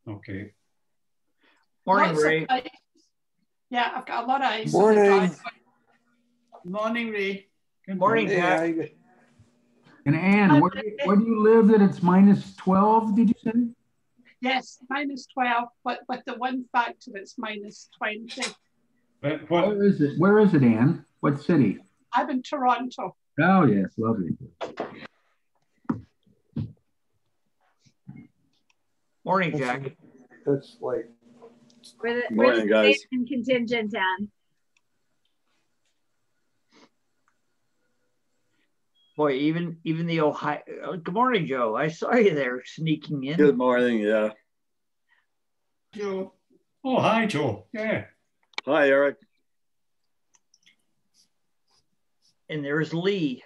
Okay. Morning, Lots of Ray. ice. Yeah, I've got a lot of ice. Morning. On the driveway. Morning, Ray. Good morning, Jack. Hey, And Anne, where do you live that it's minus 12, did you say? Yes, minus 12, but with the one factor, it's minus 20. But Where is it? Where is it, Anne? What city? I'm in Toronto. Oh, yes, lovely. Morning, Jack. That's like Morning, guys. Contingent on. Boy, even the Ohio. Good morning, Joe. I saw you there sneaking in. Good morning. Yeah. Joe. oh, hi, Joe. Yeah. Hi, Eric. And there's Lee.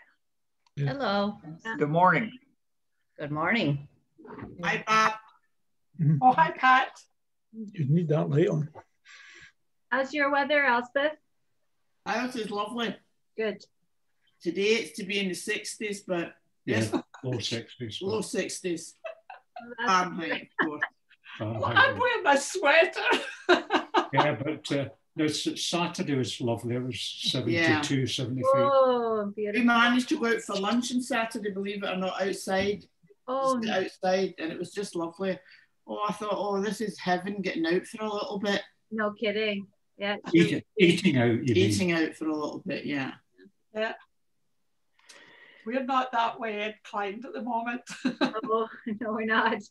Hello. Good morning. Good morning. Hi, Pat. Oh, hi, Pat. you need that later. How's your weather, Elspeth? Ours is lovely. Good. Today it's to be in the 60s, but Yeah. Low 60s. low 60s. That's Fahrenheit, of course. Fahrenheit. I'm wearing my sweater. Yeah, but Saturday was lovely. It was 72, 73. Oh, We beautiful. managed to go out for lunch on Saturday, believe it or not, outside. Oh, Just outside, and it was just lovely. Oh, I thought, oh, this is heaven, getting out for a little bit. no kidding. Yeah. Eating out, you mean. Eating out for a little bit, yeah. Yeah. We're not that way inclined at the moment. Oh, no, we're not.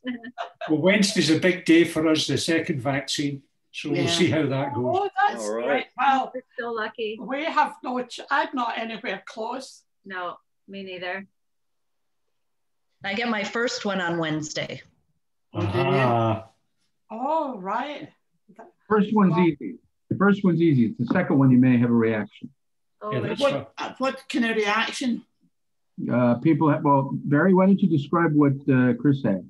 Well, Wednesday's a big day for us, the second vaccine. So Yeah. we'll see how that goes. Oh, that's All right. great. Well, We're so lucky. we have I'm not anywhere close. No, me neither. I get my first one on Wednesday. Ah, Oh, right. First one's easy. The first one's easy. It's the second one you may have a reaction. Oh, yeah, really? that's What kind of reaction? People have, well, Barry, why don't you describe what Chris said?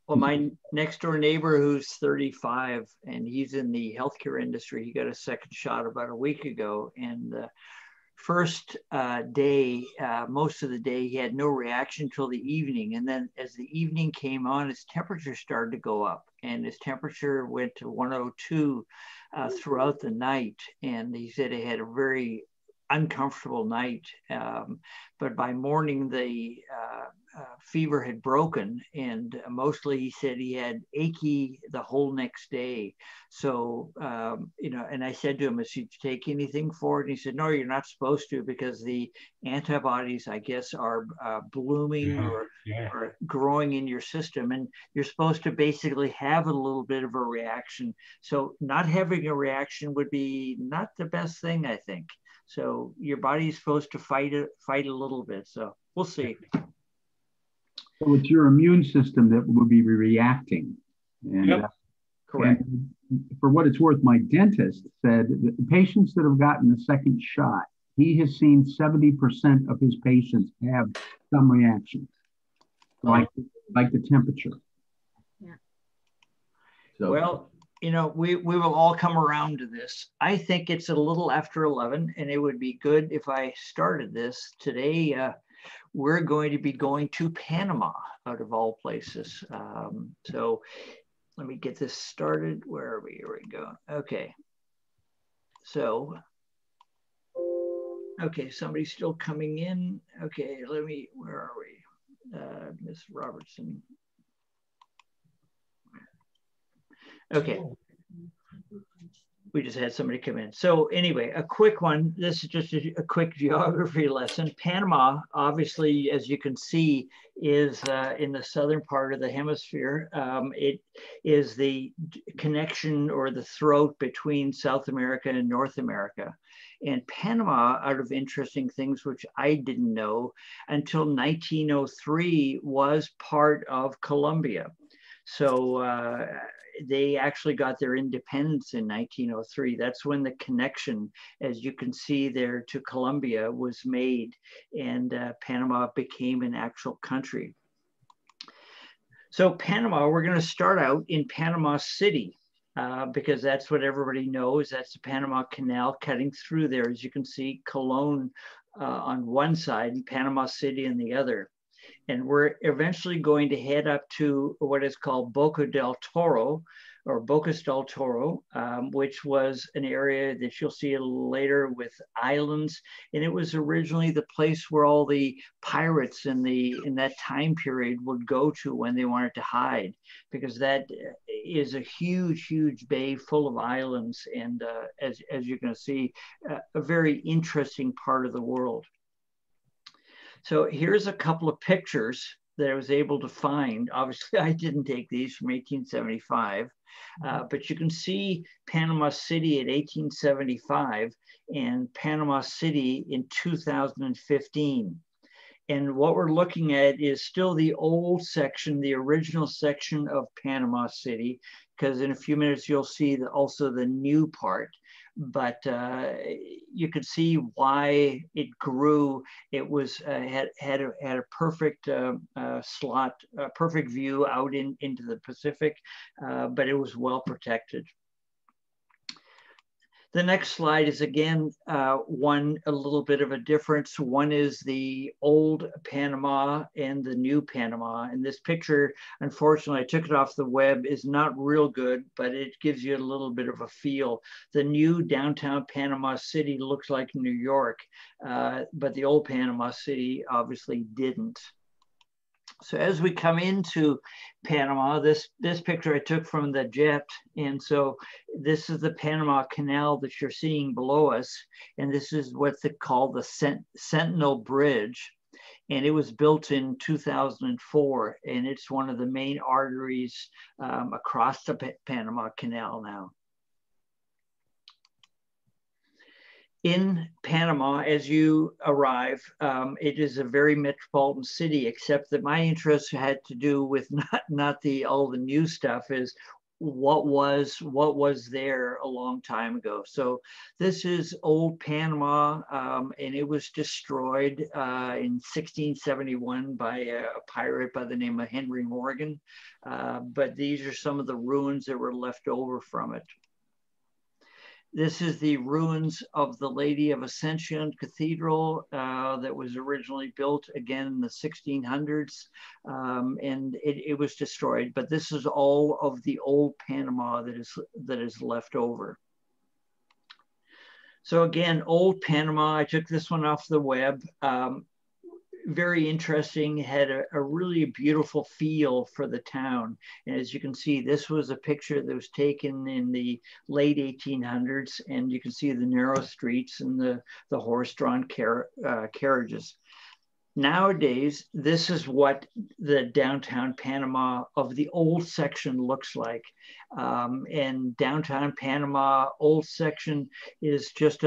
Well, my next door neighbor who's 35 and he's in the healthcare industry, he got a second shot about a week ago. And the first day, most of the day, he had no reaction till the evening. And then as the evening came on, his temperature started to go up and his temperature went to 102 throughout the night. And he said he had a very uncomfortable night. But by morning, the fever had broken, and mostly he said he had achy the whole next day. So, and I said to him, "Is he take anything for it?" And he said, "No, you're not supposed to, because the antibodies, I guess, are blooming or growing in your system, and you're supposed to basically have a little bit of a reaction. So not having a reaction would be not the best thing, I think. So your body's supposed to fight a little bit. So we'll see." So it's your immune system that will be reacting. And, Correct. And for what it's worth, my dentist said that the patients that have gotten the second shot, he has seen 70% of his patients have some reaction, like the temperature. Yeah. So, Well, we will all come around to this. I think it's a little after 11, and it would be good if I started this today. We're going to be going to Panama, out of all places. So let me get this started. Where are we? Here we go. Okay. So, okay, somebody's still coming in. Okay, where are we? Miss Robertson. Okay. We just had somebody come in. So anyway, a quick one. This is just a quick geography lesson. Panama, obviously, as you can see, is in the southern part of the hemisphere. It is the connection or the throat between South America and North America. And Panama, out of interesting things, which I didn't know, until 1903 was part of Colombia. So they actually got their independence in 1903. That's when the connection, as you can see there, to Colombia was made, and Panama became an actual country. So Panama, we're going to start out in Panama City, because that's what everybody knows. That's the Panama Canal cutting through there. As you can see, Colón on one side and Panama City on the other. And we're eventually going to head up to what is called Boca del Toro, or Bocas del Toro, which was an area that you'll see a little later with islands. And it was originally the place where all the pirates in that time period would go to when they wanted to hide, because that is a huge, huge bay full of islands. And as you're going to see, a very interesting part of the world. So here's a couple of pictures that I was able to find. Obviously, I didn't take these from 1875, but you can see Panama City in 1875 and Panama City in 2015. And what we're looking at is still the old section, the original section of Panama City, because in a few minutes you'll see also the new part. But you could see why it grew. It was had a perfect slot, a perfect view out into the Pacific, but it was well protected. The next slide is again a little bit of a difference. One is the old Panama and the new Panama. And this picture, unfortunately, I took it off the web, is not real good, but it gives you a little bit of a feel. The new downtown Panama City looks like New York, but the old Panama City obviously didn't. So as we come into Panama, this picture I took from the jet. And so this is the Panama Canal that you're seeing below us. And this is what they call the Sentinel Bridge. And it was built in 2004. And it's one of the main arteries across the Panama Canal now. In Panama, as you arrive, it is a very metropolitan city, except that my interest had to do with not all the new stuff, is what was there a long time ago. So this is old Panama, and it was destroyed in 1671 by a pirate by the name of Henry Morgan. But these are some of the ruins that were left over from it. This is the ruins of the Lady of Ascension Cathedral that was originally built again in the 1600s, and it was destroyed. But this is all of the old Panama that is left over. So again, old Panama, I took this one off the web. Very interesting, had a really beautiful feel for the town. And as you can see, this was a picture that was taken in the late 1800s, and you can see the narrow streets and the horse-drawn carriages. Nowadays, this is what the downtown Panama of the old section looks like. And downtown Panama old section is just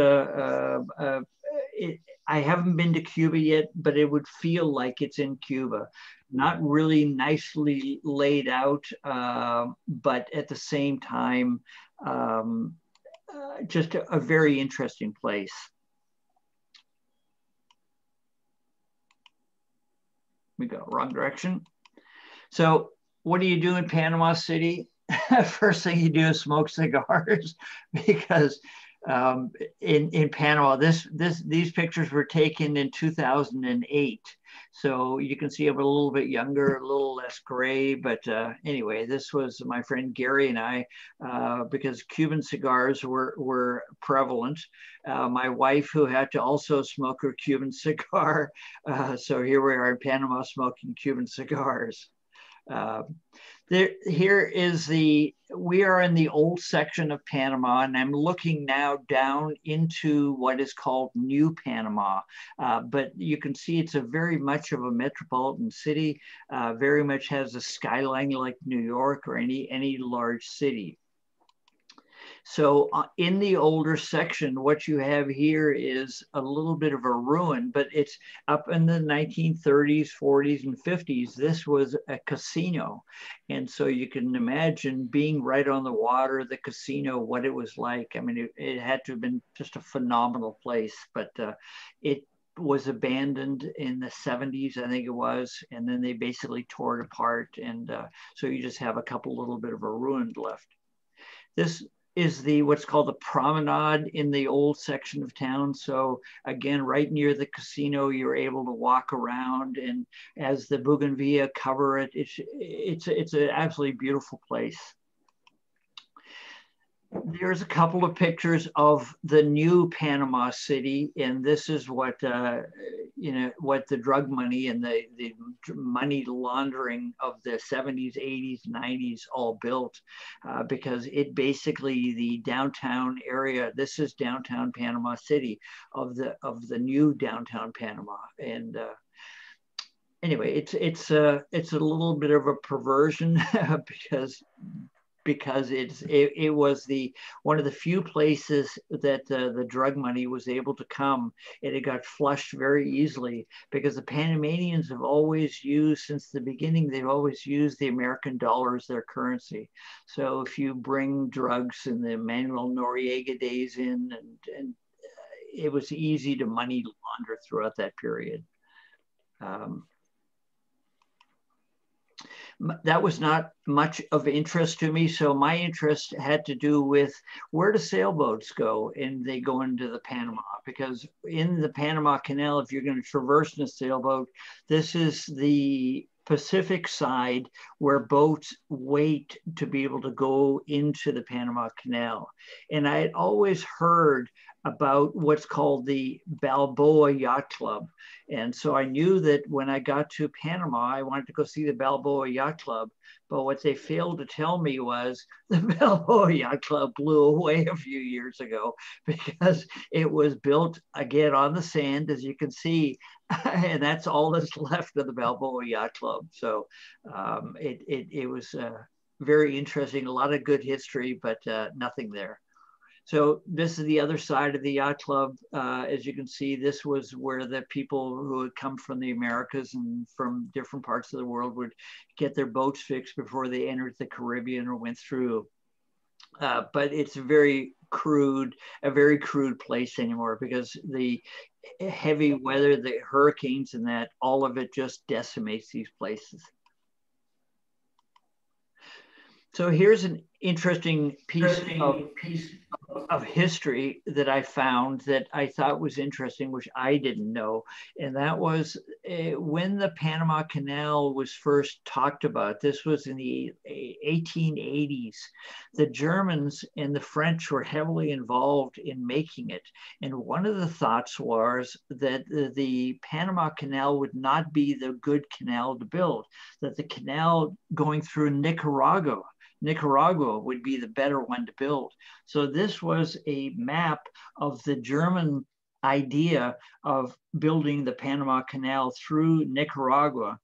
I haven't been to Cuba yet, but it would feel like it's in Cuba. Not really nicely laid out, but at the same time, just a very interesting place. We go wrong direction. So what do you do in Panama City? First thing you do is smoke cigars, because in Panama, these pictures were taken in 2008. So you can see I'm a little bit younger, a little less gray, but anyway, this was my friend Gary and I, because Cuban cigars were prevalent. My wife, who had to also smoke her Cuban cigar. So here we are in Panama smoking Cuban cigars. We are in the old section of Panama, and I'm looking now down into what is called New Panama. But you can see it's a very much of a metropolitan city, very much has a skyline like New York or any large city. So in the older section, what you have here is a little bit of a ruin, but it's up in the 1930s, 40s, and 50s. This was a casino. And so you can imagine being right on the water, the casino, what it was like. I mean, it had to have been just a phenomenal place, but it was abandoned in the 70s, I think it was, and then they basically tore it apart. And so you just have a couple little bit of a ruin left. is the what's called the promenade in the old section of town. So again, right near the casino, you're able to walk around, and as the bougainvillea cover it, it's an absolutely beautiful place. There's a couple of pictures of the new Panama City, and this is what what the drug money and the money laundering of the 70s, 80s, 90s all built, because it basically, the downtown area. This is downtown Panama City of the new downtown Panama, and anyway, it's a little bit of a perversion because it was one of the few places that the drug money was able to come, and it got flushed very easily, because the Panamanians have always used, since the beginning, they've always used the American dollar as their currency. So if you bring drugs in the Manuel Noriega days and it was easy to money launder throughout that period. That was not much of interest to me. So my interest had to do with where do sailboats go, and they go into the Panama, because in the Panama Canal, if you're going to traverse in a sailboat, this is the Pacific side where boats wait to be able to go into the Panama Canal. And I had always heard about what's called the Balboa Yacht Club. And so I knew that when I got to Panama, I wanted to go see the Balboa Yacht Club. But what they failed to tell me was the Balboa Yacht Club blew away a few years ago, because it was built again on the sand, as you can see, and that's all that's left of the Balboa Yacht Club. So it was very interesting, a lot of good history, but nothing there. So this is the other side of the yacht club. As you can see, this was where the people who had come from the Americas and from different parts of the world would get their boats fixed before they entered the Caribbean or went through. But it's a very crude place anymore, because the heavy weather, the hurricanes and that, all of it just decimates these places. So here's an interesting piece of history that I found that I thought was interesting, which I didn't know. And that was when the Panama Canal was first talked about. This was in the 1880s. The Germans and the French were heavily involved in making it. And one of the thoughts was that the Panama Canal would not be the good canal to build, that the canal going through Nicaragua would be the better one to build. So this was a map of the German idea of building the Panama Canal through Nicaragua.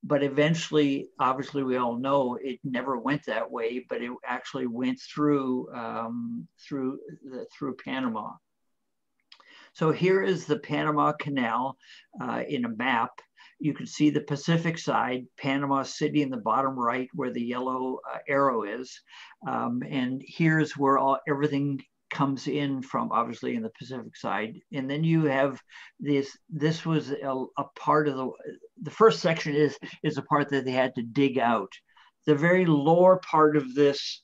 But eventually, obviously, we all know it never went that way, but it actually went through Panama. So here is the Panama Canal in a map. You can see the Pacific side, Panama City in the bottom right, where the yellow arrow is. And here's where everything comes in from, obviously, in the Pacific side. And then you have this was a part of the first section is a part that they had to dig out. The very lower part of this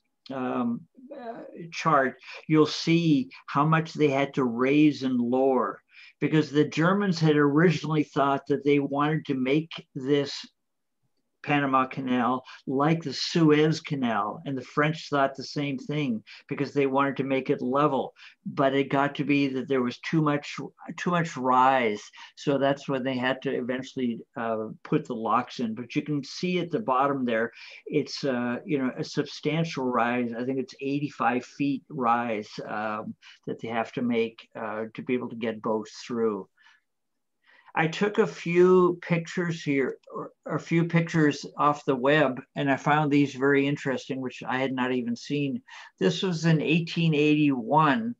chart, you'll see how much they had to raise and lower, because the Germans had originally thought that they wanted to make this Panama Canal like the Suez Canal, and the French thought the same thing, because they wanted to make it level, but it got to be that there was too much rise, so that's when they had to eventually put the locks in. But you can see at the bottom there, it's a substantial rise. I think it's 85 feet rise that they have to make to be able to get boats through. I took a few pictures here, or a few pictures off the web, and I found these very interesting, which I had not even seen. This was in 1881,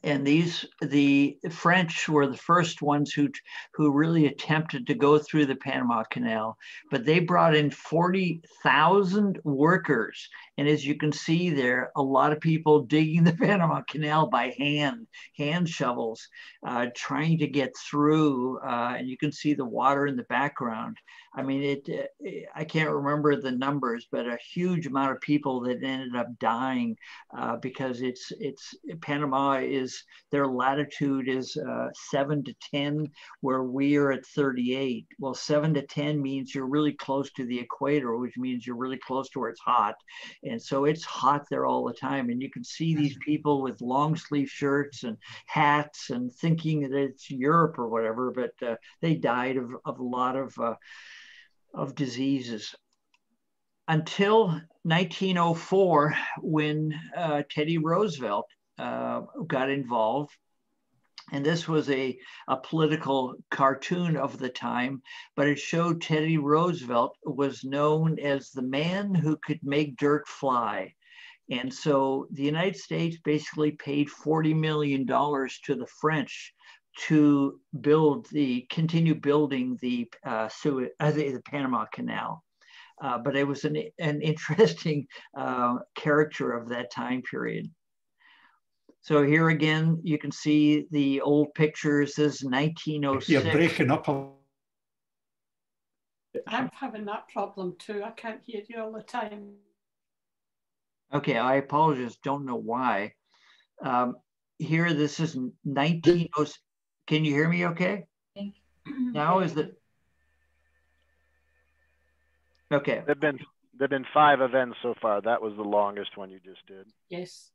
And the French were the first ones who really attempted to go through the Panama Canal, but they brought in 40,000 workers. And as you can see there, a lot of people digging the Panama Canal by hand shovels, trying to get through. And you can see the water in the background. I mean, I can't remember the numbers, but a huge amount of people that ended up dying because Panama is, their latitude is 7 to 10, where we are at 38. Well, 7 to 10 means you're really close to the equator, which means you're really close to where it's hot. And so it's hot there all the time. And you can see these people with long sleeve shirts and hats and thinking that it's Europe or whatever, but they died of a lot of diseases. Until 1904, when Teddy Roosevelt got involved. And this was a political cartoon of the time, but it showed Teddy Roosevelt was known as the man who could make dirt fly. And so the United States basically paid $40 million to the French to continue building the Panama Canal. But it was an interesting character of that time period. So here again, you can see the old pictures. This is 1906. You're breaking up. I'm having that problem too. I can't hear you all the time. Okay, I apologize. Don't know why. Here, this is 1906. Can you hear me okay? Now is it? Okay. There've been 5 events so far. That was the longest one you just did. Yes.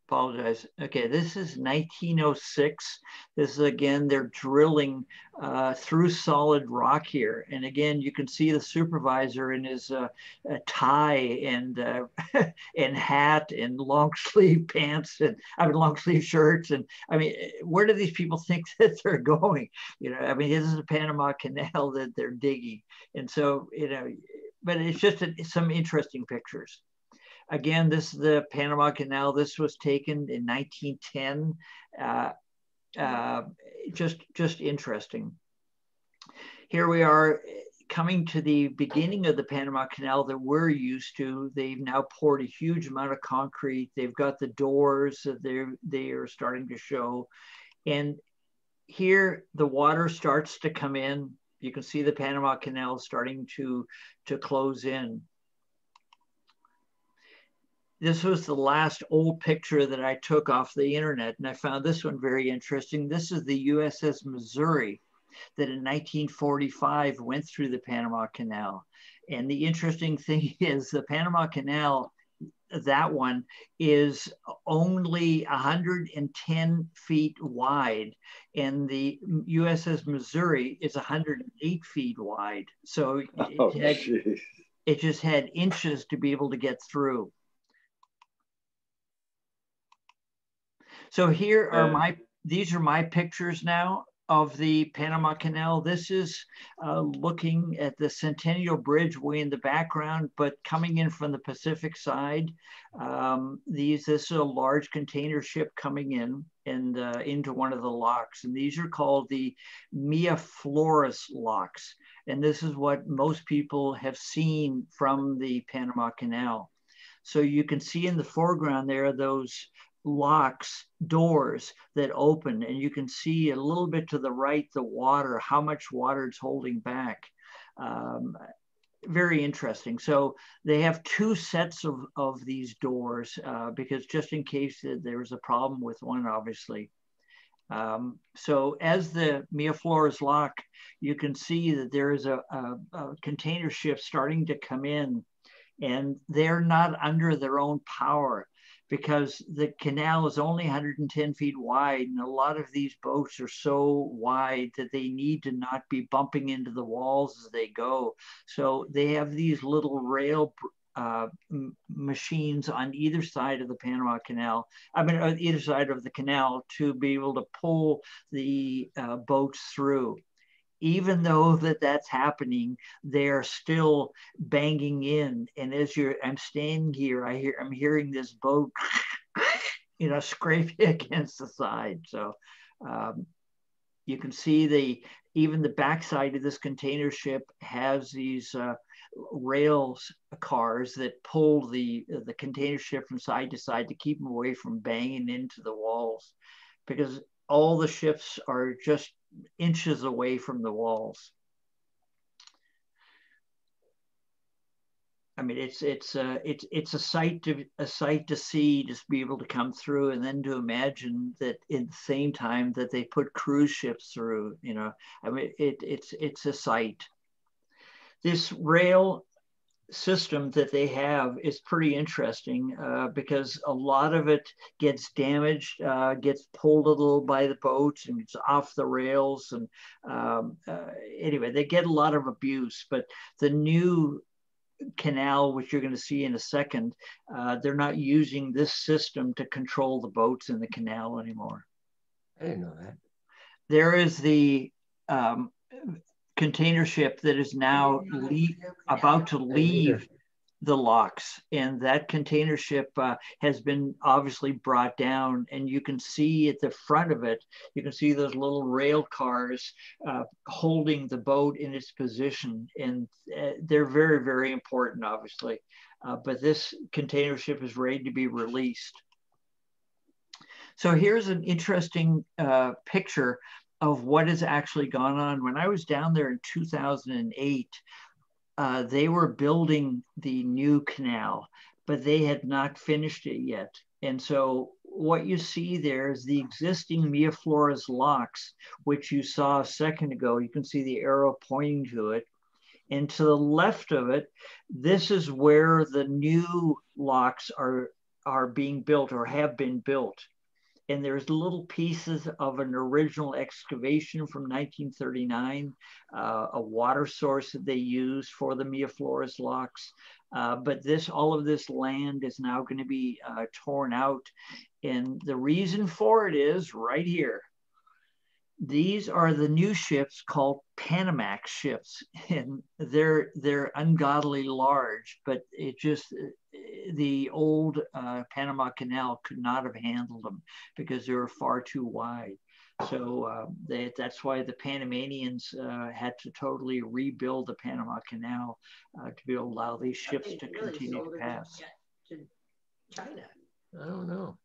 Apologize. Okay, this is 1906. This is, again, they're drilling through solid rock here. And again, you can see the supervisor in his tie and and hat and long sleeve pants and long sleeve shirts. And I mean, where do these people think that they're going? You know, I mean, this is the Panama Canal that they're digging. And so, you know, but it's just some interesting pictures. Again, this is the Panama Canal. This was taken in 1910. Just interesting. Here we are coming to the beginning of the Panama Canal that we're used to. They've now poured a huge amount of concrete. They've got the doors that they are starting to show. And here the water starts to come in. You can see the Panama Canal starting to close in. This was the last old picture that I took off the internet, and I found this one very interesting. This is the USS Missouri that in 1945 went through the Panama Canal. And the interesting thing is the Panama Canal, that one, is only 110 feet wide, and the USS Missouri is 108 feet wide. So it just had inches to be able to get through. So here are these are my pictures now of the Panama Canal. This is looking at the Centennial Bridge way in the background, but coming in from the Pacific side. This is a large container ship coming in and into one of the locks. And these are called the Miraflores locks. And this is what most people have seen from the Panama Canal. So you can see in the foreground there, those locks, doors that open, and you can see a little bit to the right, the water, how much water it's holding back. Very interesting. So they have 2 sets of these doors because just in case there was a problem with one, obviously. So as the Miraflores lock, you can see that there is a container ship starting to come in, and they're not under their own power, because the canal is only 110 feet wide, and a lot of these boats are so wide that they need to not be bumping into the walls as they go. So they have these little rail machines on either side of the Panama Canal, on either side of the canal, to be able to pull the boats through. Even though that's happening, they're still banging in. And as I'm standing here, I'm hearing this boat you know, scraping against the side. So you can see even the backside of this container ship has these rails cars that pull the container ship from side to side to keep them away from banging into the walls, because all the ships are just inches away from the walls. I mean, it's a sight to see, just be able to come through, and then to imagine that at the same time that they put cruise ships through. You know, I mean, it's a sight. This rail system that they have is pretty interesting because a lot of it gets damaged, gets pulled a little by the boats, and it's off the rails. And anyway, they get a lot of abuse. But the new canal, which you're going to see in a second, they're not using this system to control the boats in the canal anymore. I didn't know that. There is the container ship that is now about to leave the locks, and that container ship has been obviously brought down, and you can see at the front of it, you can see those little rail cars holding the boat in its position, and they're very, very important, obviously. But this container ship is ready to be released. So here's an interesting picture of what has actually gone on. When I was down there in 2008, they were building the new canal, but they had not finished it yet. And so what you see there is the existing Mia Flores locks, which you saw a second ago. You can see the arrow pointing to it. And to the left of it, this is where the new locks are being built or have been built. And there's little pieces of an original excavation from 1939, a water source that they used for the Mia Flores locks. But all of this land is now going to be torn out. And the reason for it is right here. These are the new ships called Panama ships, and they're ungodly large, but the old Panama Canal could not have handled them because they were far too wide. So that's why the Panamanians had to totally rebuild the Panama Canal to be able to allow these ships to continue to pass. To China, I don't know.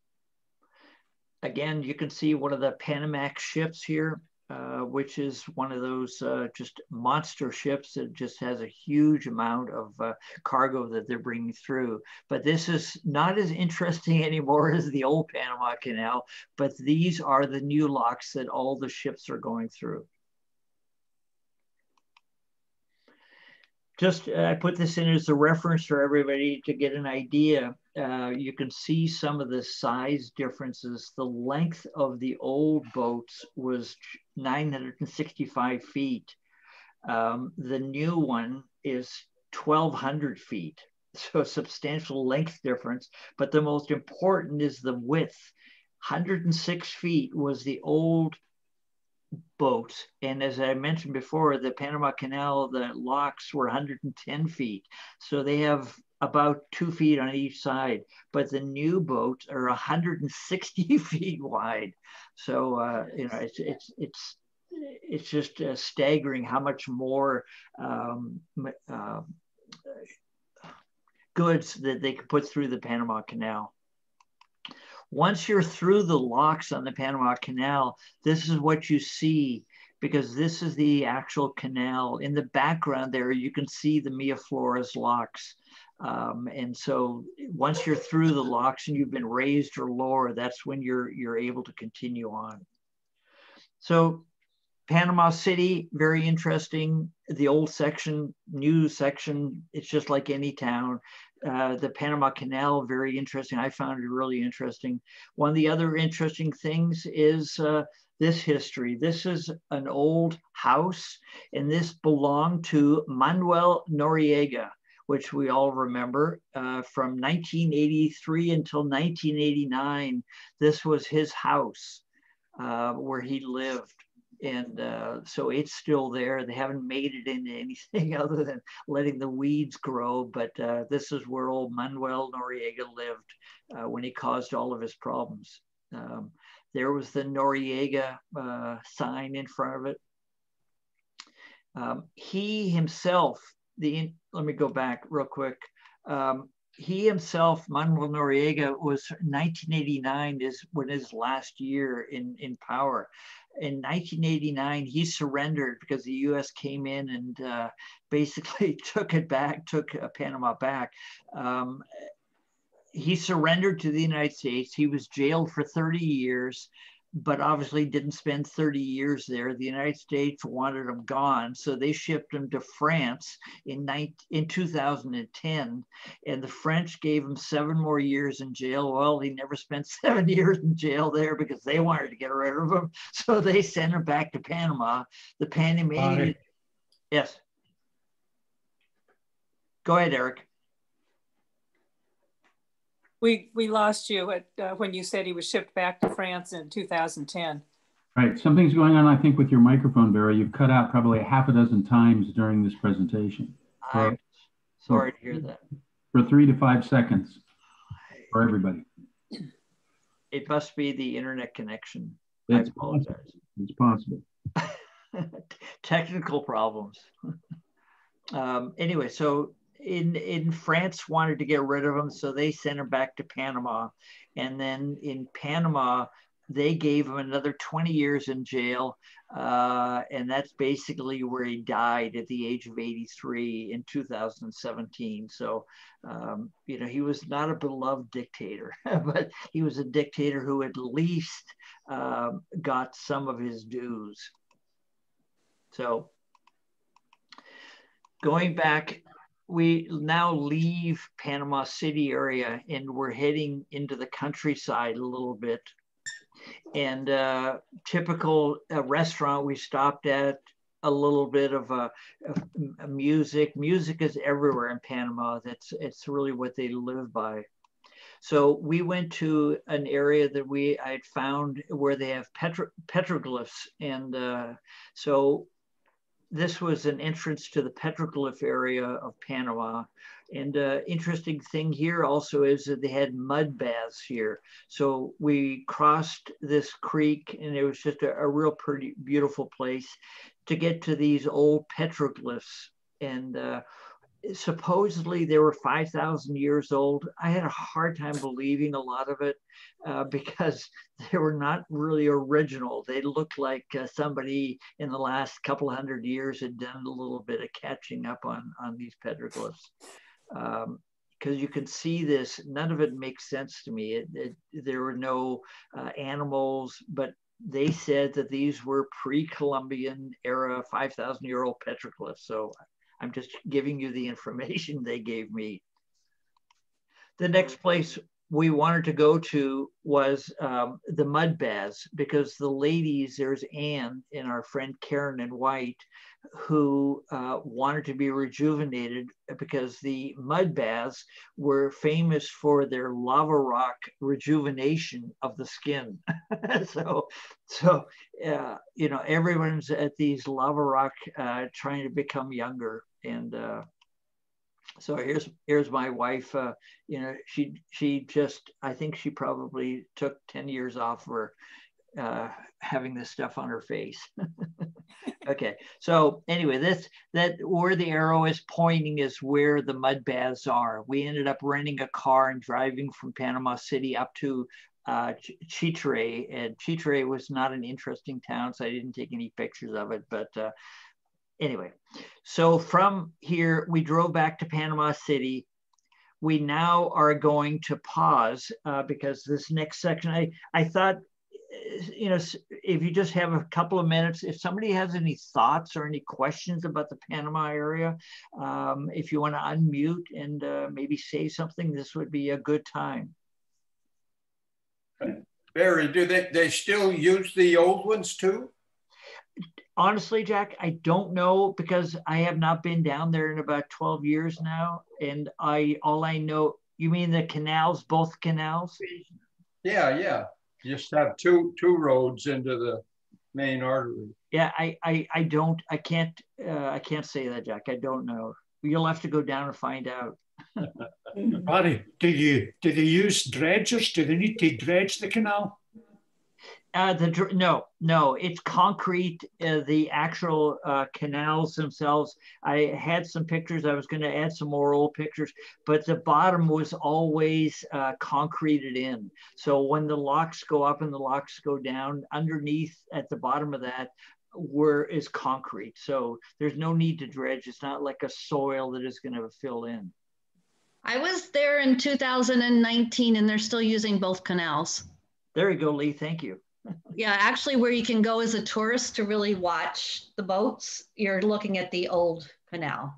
Again, you can see one of the Panamax ships here, which is one of those just monster ships that just has a huge amount of cargo that they're bringing through. But this is not as interesting anymore as the old Panama Canal, but these are the new locks that all the ships are going through. Just I put this in as a reference for everybody to get an idea. You can see some of the size differences. The length of the old boats was 965 feet. The new one is 1,200 feet. So a substantial length difference. But the most important is the width. 106 feet was the old boats, and as I mentioned before, the Panama Canal, the locks were 110 feet, so they have about 2 feet on each side, but the new boats are 160 feet wide. So you know, it's just staggering how much more goods that they could put through the Panama Canal. Once you're through the locks on the Panama Canal, this is what you see, because this is the actual canal. In the background there, you can see the Mia Flores locks. And so once you're through the locks and you've been raised or lower, that's when you're able to continue on. So Panama City, very interesting. The old section, new section, it's just like any town. The Panama Canal, very interesting. I found it really interesting. One of the other interesting things is this history. This is an old house, and this belonged to Manuel Noriega, which we all remember from 1983 until 1989. This was his house where he lived. And so it's still there. They haven't made it into anything other than letting the weeds grow. But this is where old Manuel Noriega lived when he caused all of his problems. There was the Noriega sign in front of it. He himself, let me go back real quick. He himself, Manuel Noriega, was 1989 is when his last year in power. In 1989, he surrendered because the U.S. came in and basically took Panama back. He surrendered to the United States. He was jailed for 30 years, but obviously didn't spend 30 years there. The United States wanted him gone, so they shipped him to France in 2010, and the French gave him 7 more years in jail. Well, he never spent 7 years in jail there because they wanted to get rid of him, so they sent him back to Panama. The Panamanian, yes. Go ahead, Eric. We lost you at when you said he was shipped back to France in 2010. Right. Something's going on, I think, with your microphone, Barry. You've cut out probably a half a dozen times during this presentation. I'm sorry to hear that. For 3 to 5 seconds for everybody. It must be the internet connection. It's I apologize. possible. It's possible. Technical problems. Anyway, so in France wanted to get rid of him, so they sent him back to Panama. And then in Panama, they gave him another 20 years in jail. And that's basically where he died at the age of 83 in 2017. So, you know, he was not a beloved dictator, but he was a dictator who at least got some of his dues. So going back, we now leave Panama City area and we're heading into the countryside a little bit. And typical restaurant we stopped at, a little bit of a music. Music is everywhere in Panama. It's really what they live by. So we went to an area that I had found where they have petroglyphs. And so this was an entrance to the petroglyph area of Panama. And interesting thing here also is that they had mud baths here. So we crossed this creek and it was just a real pretty beautiful place to get to these old petroglyphs. And supposedly they were 5,000 years old. I had a hard time believing a lot of it because they were not really original. They looked like somebody in the last couple of 100 years had done a little bit of catching up on these petroglyphs. Because you can see this, none of it makes sense to me. There were no animals, but they said that these were pre-Columbian era 5,000-year-old petroglyphs. So I'm just giving you the information they gave me. The next place we wanted to go to was the mud baths, because the ladies, there's Anne and our friend Karen and White, who wanted to be rejuvenated because the mud baths were famous for their lava rock rejuvenation of the skin. so you know, everyone's at these lava rock trying to become younger. And so here's my wife. You know, she just, I think she probably took 10 years off for having this stuff on her face. Okay, so anyway, that where the arrow is pointing is where the mud baths are. We ended up renting a car and driving from Panama City up to Chitre, and Chitre was not an interesting town, so I didn't take any pictures of it. But anyway, so from here we drove back to Panama City. We now are going to pause because this next section, I thought, you know, if you just have a couple of minutes, if somebody has any thoughts or any questions about the Panama area, if you want to unmute and maybe say something, this would be a good time. Barry, do they still use the old ones too? Honestly, Jack, I don't know, because I have not been down there in about 12 years now. And all I know, you mean the canals, both canals? Yeah. Just have two roads into the main artery. Yeah, I can't say that, Jack. I don't know. You'll have to go down and find out. Barry, do they use dredgers? Do they need to dredge the canal? No, it's concrete. The actual canals themselves. I had some pictures. I was going to add some more old pictures, but the bottom was always concreted in. So when the locks go up and the locks go down, underneath at the bottom of that is concrete. So there's no need to dredge. It's not like a soil that is going to fill in. I was there in 2019 and they're still using both canals. There you go, Lee. Thank you. Yeah, actually where you can go as a tourist to really watch the boats, you're looking at the old canal.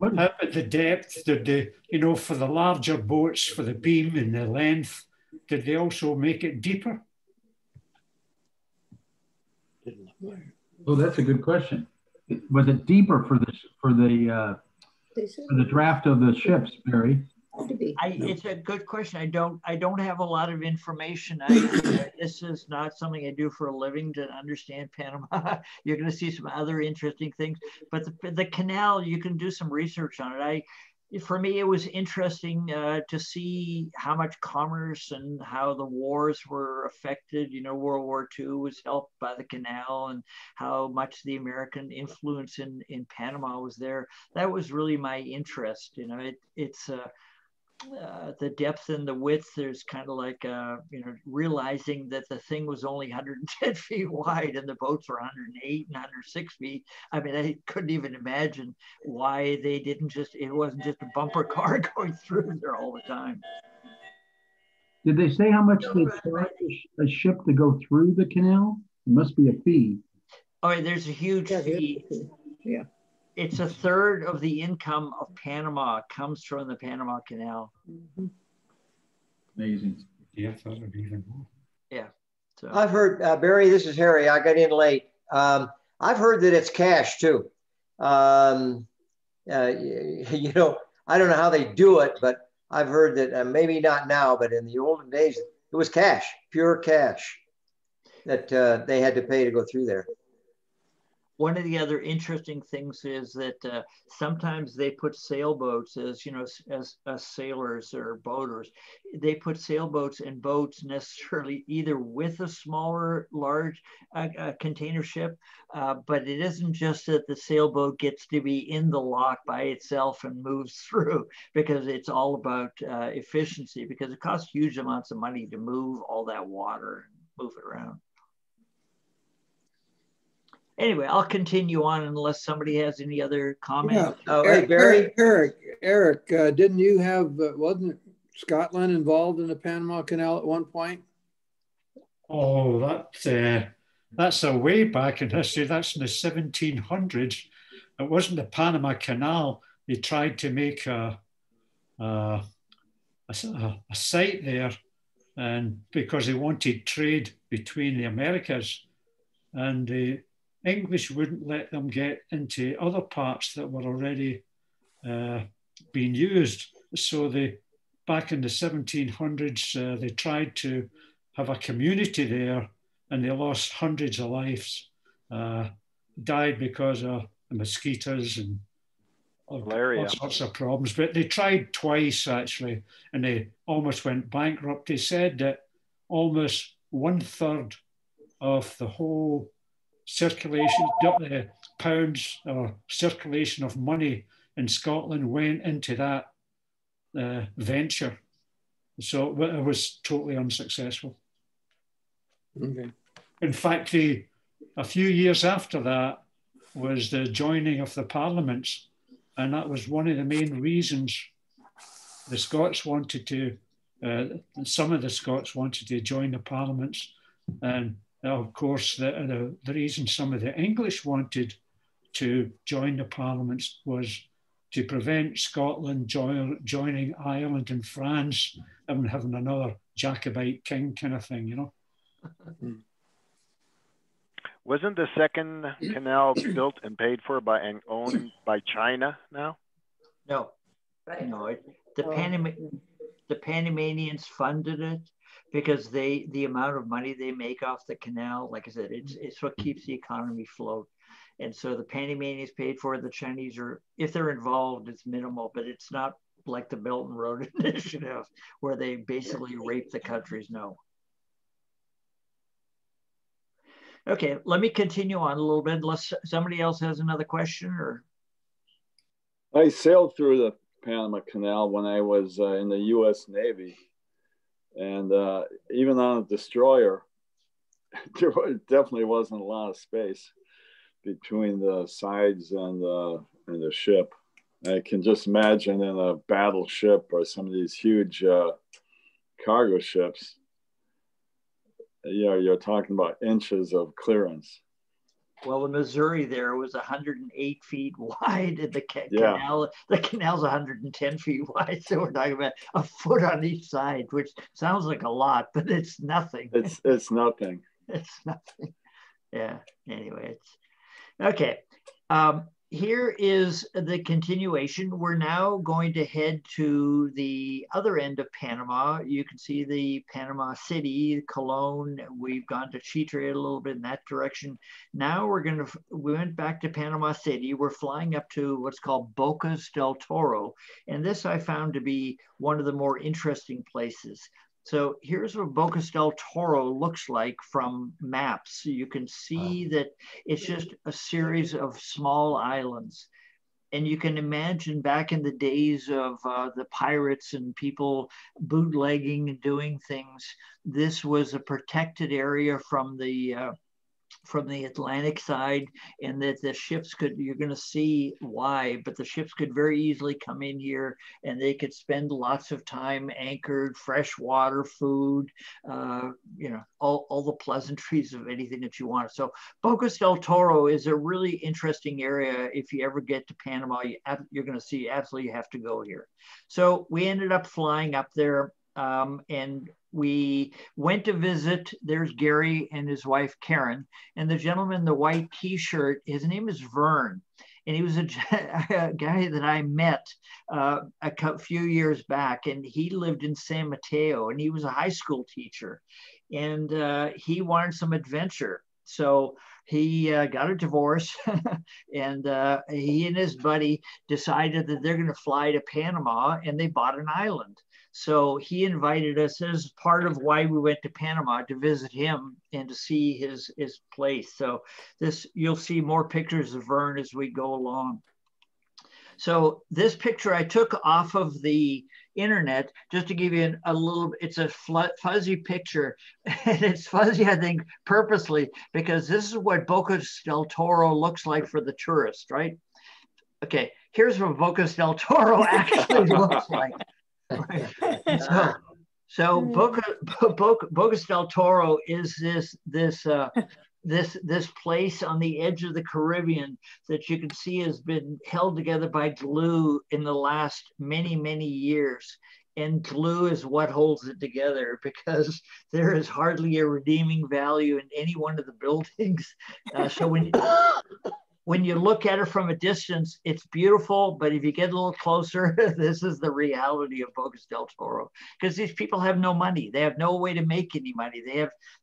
How about the depth? Did they, for the larger boats, for the beam and the length, did they also make it deeper? Oh, that's a good question. Was it deeper for the draft of the ships, Barry? It's a good question. I don't have a lot of information. This is not something I do for a living to understand Panama. You're going to see some other interesting things, but the canal, you can do some research on it. For me, it was interesting to see how much commerce and how the wars were affected. World War II was helped by the canal, and how much the American influence in Panama was there. That was really my interest. It's the depth and the width. There's kind of like realizing that the thing was only 110 feet wide and the boats were 108 and 106 feet. I mean, I couldn't even imagine why they didn't it wasn't just a bumper car going through there all the time. Did they say how much they charge a ship to go through the canal? It must be a fee. Oh, there's a huge fee. Yeah. It's a third of the income of Panama comes from the Panama Canal. Mm-hmm. Amazing. Yeah, I thought it'd be even more. Yeah. So I've heard, Barry, this is Harry. I got in late. I've heard that it's cash too. I don't know how they do it, but I've heard that maybe not now, but in the olden days, it was cash, pure cash that they had to pay to go through there. One of the other interesting things is that sometimes they put sailboats as sailors or boaters. They put sailboats and boats necessarily either with a large container ship, but it isn't just that the sailboat gets to be in the lock by itself and moves through, because it's all about efficiency, because it costs huge amounts of money to move all that water and move it around. Anyway, I'll continue on unless somebody has any other comments. Yeah. Hey, Barry. Eric, didn't you wasn't Scotland involved in the Panama Canal at one point? Oh, that's a way back in history. That's in the 1700s. It wasn't the Panama Canal. They tried to make a site there, and because they wanted trade between the Americas, and the English wouldn't let them get into other parts that were already being used. So back in the 1700s, they tried to have a community there, and they lost hundreds of lives, died because of mosquitoes and all sorts of problems. But they tried twice, actually, and they almost went bankrupt. They said that almost 1/3 of the whole circulation, pounds or circulation of money in Scotland went into that venture. So it was totally unsuccessful. Okay. In fact, a few years after that was the joining of the parliaments, and that was one of the main reasons the Scots wanted to, some of the Scots wanted to join the parliaments, and of course, the reason some of the English wanted to join the parliaments was to prevent Scotland joining Ireland and France and having another Jacobite king kind of thing, Wasn't the second canal built and paid for and owned by China now? No, the Panamanians funded it, because the amount of money they make off the canal, like I said, it's what keeps the economy afloat. And so the Panamanians paid for it. The Chinese are, if they're involved, it's minimal, but it's not like the Belt and Road Initiative where they basically rape the countries. No. Okay, let me continue on a little bit unless somebody else has another question. Or I sailed through the Panama Canal when I was in the U.S. Navy, and even on a destroyer, there definitely wasn't a lot of space between the sides and the ship. I can just imagine in a battleship or some of these huge cargo ships, you're talking about inches of clearance. Well, in Missouri, there was 108 feet wide, and the canal, the canal's 110 feet wide. So we're talking about a foot on each side, which sounds like a lot, but it's nothing. It's nothing. It's nothing. Yeah. Anyway, it's okay. Here is the continuation. We're now going to head to the other end of Panama. You can see the Panama City, Colon. We've gone to Chitre a little bit in that direction. Now we went back to Panama City. We're flying up to what's called Bocas del Toro. And this I found to be one of the more interesting places. So here's what Bocas del Toro looks like from maps. So you can see that it's just a series of small islands. And you can imagine back in the days of the pirates and people bootlegging and doing things, this was a protected area from the Atlantic side, and that the ships could, you're going to see why, but the ships could very easily come in here and they could spend lots of time anchored, fresh water, food, all the pleasantries of anything that you want. So Bocas del Toro is a really interesting area. If you ever get to Panama, you're going to see absolutely you have to go here. So we ended up flying up there. And we went to visit, there's Gary and his wife, Karen, and the gentleman in the white t-shirt, his name is Vern. And he was a guy that I met a few years back, and he lived in San Mateo, and he was a high school teacher, and he wanted some adventure. So he got a divorce and he and his buddy decided that they're going to fly to Panama, and they bought an island. So he invited us as part of why we went to Panama, to visit him and to see his place. So you'll see more pictures of Vern as we go along. So this picture I took off of the internet just to give you a little, it's a fuzzy picture, and it's fuzzy, I think, purposely, because this is what Bocas del Toro looks like for the tourist, right? Okay, here's what Bocas del Toro actually looks like. Right. So Bocas del Toro is this place on the edge of the Caribbean that you can see has been held together by glue in the last many, many years. And glue is what holds it together, because there is hardly a redeeming value in any one of the buildings. So when you look at it from a distance, it's beautiful, but if you get a little closer, this is the reality of Bocas del Toro, because these people have no money. They have no way to make any money.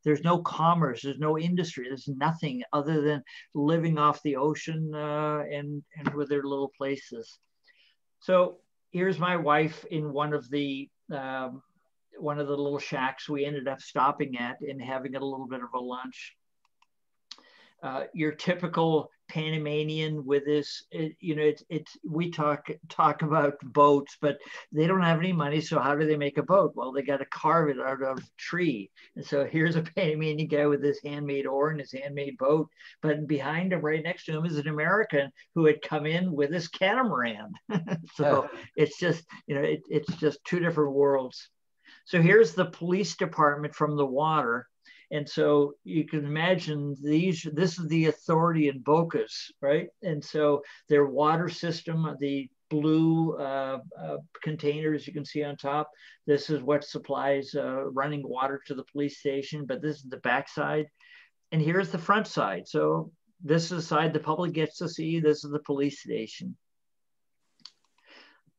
There's no commerce, there's no industry, there's nothing other than living off the ocean and with their little places. So here's my wife in one of the little shacks we ended up stopping at and having a little bit of a lunch. Your typical Panamanian with this, we talk about boats, but they don't have any money. So how do they make a boat? Well, they got to carve it out of a tree. And so here's a Panamanian guy with his handmade oar and his handmade boat. But behind him, right next to him, is an American who had come in with his catamaran. So it's just, it's just two different worlds. So here's the police department from the water. And so you can imagine this is the authority in Bocas, right? And so their water system, the blue containers you can see on top, this is what supplies running water to the police station, but this is the backside. And here's the front side. So this is the side the public gets to see. This is the police station.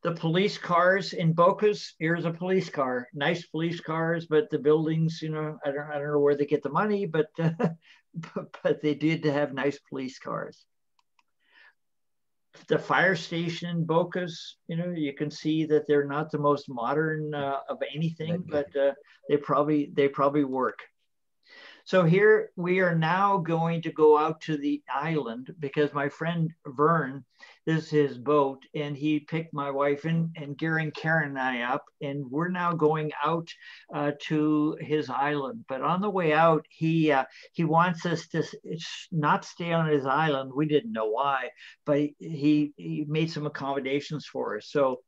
The police cars in Bocas, here's a police car, nice police cars, but the buildings, you know, I don't know where they get the money, but but they did have nice police cars. The fire station in Bocas, you know, you can see that they're not the most modern of anything, but they probably work. So here we are now going to go out to the island because my friend Vern, this is his boat, and he picked my wife and Gary and Karen and I up, and we're now going out to his island. But on the way out, he wants us to not stay on his island. We didn't know why, but he made some accommodations for us. So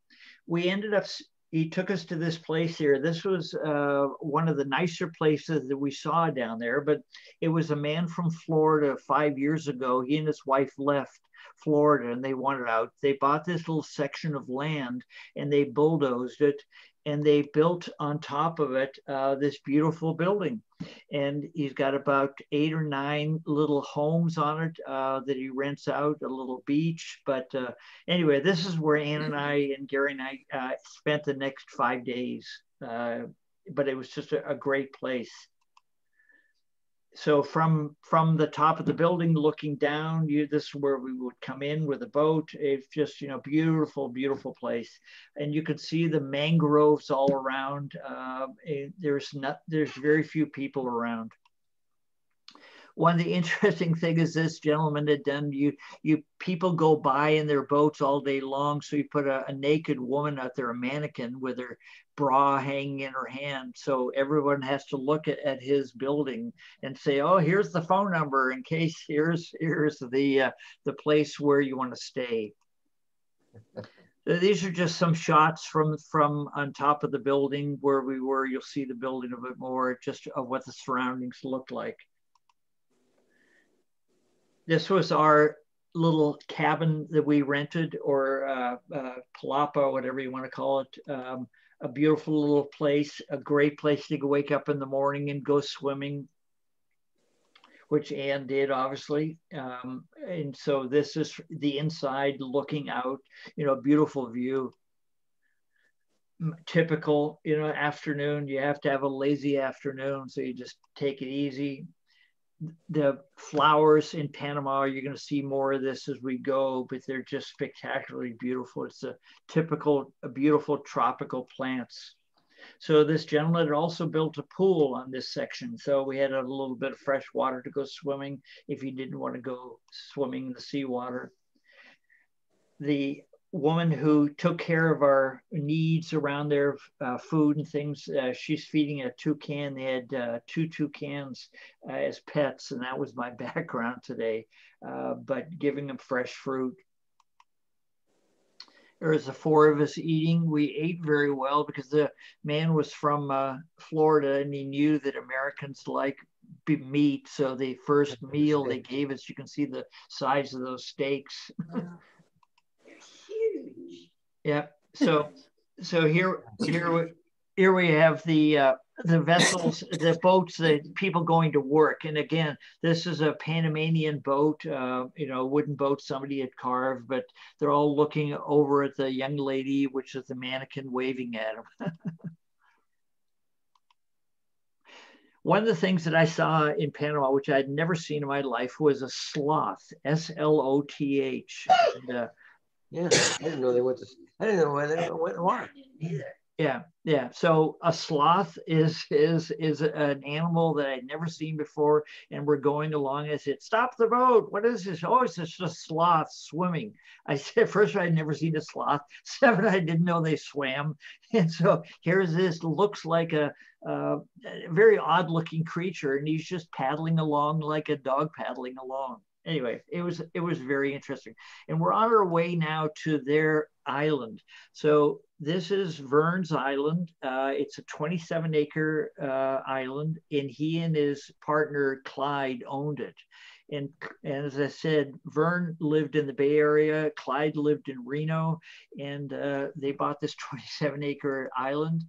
we ended up, he took us to this place here. This was one of the nicer places that we saw down there, but it was a man from Florida 5 years ago. He and his wife left Florida and they wanted out. They bought this little section of land and they bulldozed it and they built on top of it this beautiful building. And he's got about 8 or 9 little homes on it that he rents out, a little beach. But anyway, this is where Ann and I and Gary and I spent the next 5 days. But it was just a great place. So from the top of the building looking down, this is where we would come in with a boat. It's just, you know, beautiful, beautiful place. And you could see the mangroves all around. There's very few people around. One of the interesting things is this gentleman had done, people go by in their boats all day long. So you put a naked woman out there, a mannequin with her bra hanging in her hand. So everyone has to look at his building and say, oh, here's the phone number in case here's the place where you want to stay. These are just some shots from on top of the building where we were. You'll see the building a bit more, just of what the surroundings look like. This was our little cabin that we rented, or palapa, or whatever you want to call it. A beautiful little place, a great place to wake up in the morning and go swimming, which Ann did, obviously. And so this is the inside looking out, you know, beautiful view. Typical, you know, afternoon, you have to have a lazy afternoon, so you just take it easy. The flowers in Panama, you're going to see more of this as we go, but they're just spectacularly beautiful. It's a beautiful tropical plants. So this gentleman had also built a pool on this section. So we had a little bit of fresh water to go swimming if you didn't want to go swimming in the seawater. The woman who took care of our needs around their food and things, she's feeding a toucan. They had 2 toucans as pets, and that was my background today, but giving them fresh fruit. There was the 4 of us eating. We ate very well because the man was from Florida and he knew that Americans like meat. So the first meal they gave us, you can see the size of those steaks. Huge. Yeah. So here we have the vessels, the boats, the people going to work. And again, this is a Panamanian boat, you know, wooden boat somebody had carved, but they're all looking over at the young lady, which is the mannequin waving at them. One of the things that I saw in Panama, which I'd never seen in my life, was a sloth, S-L-O-T-H. Yeah, I didn't know they went to. I didn't know where they went and why either. Yeah. So a sloth is an animal that I'd never seen before, and we're going along. I said, "Stop the boat! What is this?" Oh, it's just a sloth swimming. I said, first I'd never seen a sloth. 7, I didn't know they swam, and so here's this looks like a very odd-looking creature, and he's just paddling along like a dog paddling along. Anyway, it was very interesting. And we're on our way now to their island. So this is Vern's Island. It's a 27-acre island, and he and his partner, Clyde, owned it. And as I said, Vern lived in the Bay Area, Clyde lived in Reno, and they bought this 27-acre island.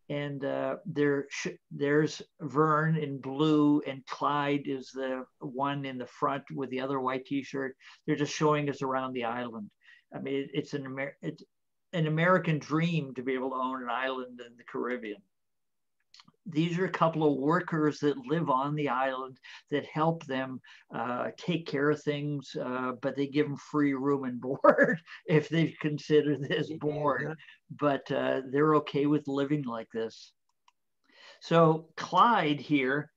And there's Vern in blue, and Clyde is the one in the front with the other white T-shirt. They're just showing us around the island. I mean, it's an American dream to be able to own an island in the Caribbean. These are a couple of workers that live on the island that help them take care of things, but they give them free room and board if they consider this board. But they're okay with living like this. So Clyde here,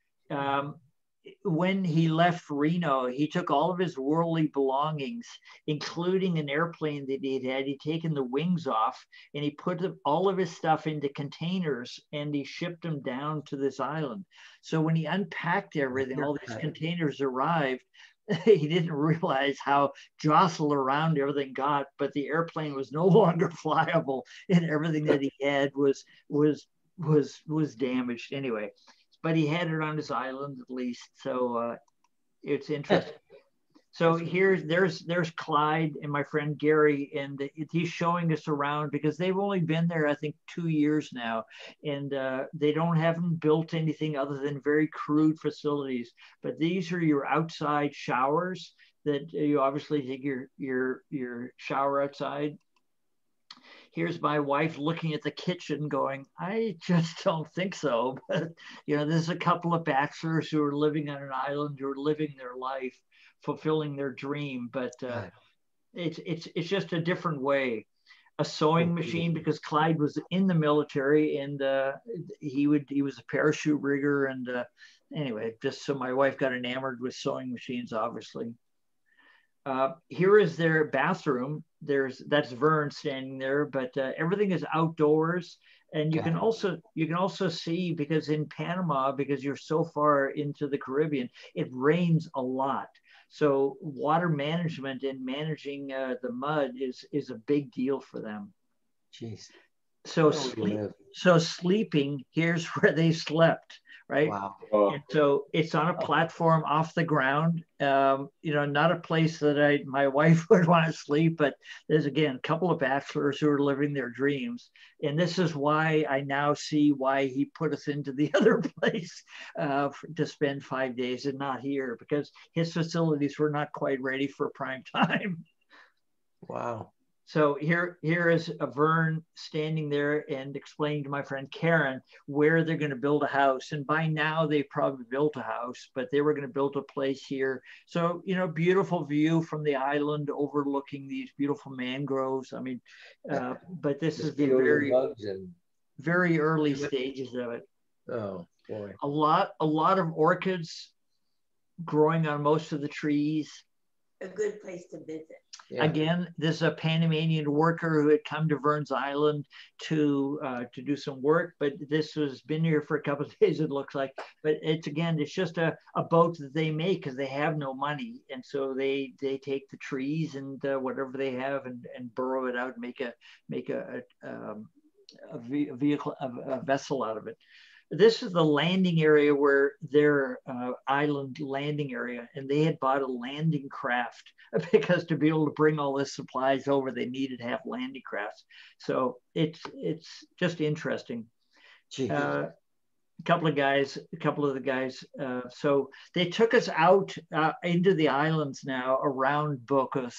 when he left Reno, he took all of his worldly belongings, including an airplane that he'd had. He'd taken the wings off and he put all of his stuff into containers and he shipped them down to this island. So when he unpacked everything, all these containers arrived. He didn't realize how jostled around everything got, but the airplane was no longer flyable and everything that he had was damaged anyway. But he had it on his island at least, so it's interesting. So there's Clyde and my friend Gary, and he's showing us around because they've only been there, I think, 2 years now, and they haven't built anything other than very crude facilities. But these are your outside showers that you obviously take your shower outside. Here's my wife looking at the kitchen going, I just don't think so. But, there's a couple of bachelors who are living on an island, who are living their life, fulfilling their dream. But it's just a different way. A sewing machine, because Clyde was in the military and he was a parachute rigger. And anyway, just so my wife got enamored with sewing machines, obviously. Here is their bathroom. That's Vern standing there, but everything is outdoors. And you can also see, because in Panama, because you're so far into the Caribbean, it rains a lot. So water management and managing the mud is a big deal for them. Jeez. So sleeping, here's where they slept, right? Wow. And so it's on a platform off the ground, not a place that my wife would want to sleep, but there's, again, a couple of bachelors who are living their dreams. And this is why I now see why he put us into the other place to spend 5 days and not here, because his facilities were not quite ready for prime time. Wow. So here is Vern standing there and explaining to my friend Karen where they're going to build a house. And by now they've probably built a house, but they were going to build a place here. So, beautiful view from the island overlooking these beautiful mangroves. I mean, but this is the very early stages of it. Oh, boy. A lot of orchids growing on most of the trees. A good place to visit. Yeah. Again, this is a Panamanian worker who had come to Vern's Island to do some work, but this has been here for a couple of days, it looks like. But it's just a boat that they make because they have no money, and so they take the trees and whatever they have and burrow it out and make a vehicle, a vessel out of it. This is the landing area where their island landing area, and they had bought a landing craft because to be able to bring all this supplies over, they needed to have landing crafts. So it's just interesting. A couple of the guys. So they took us out into the islands now around Bocas.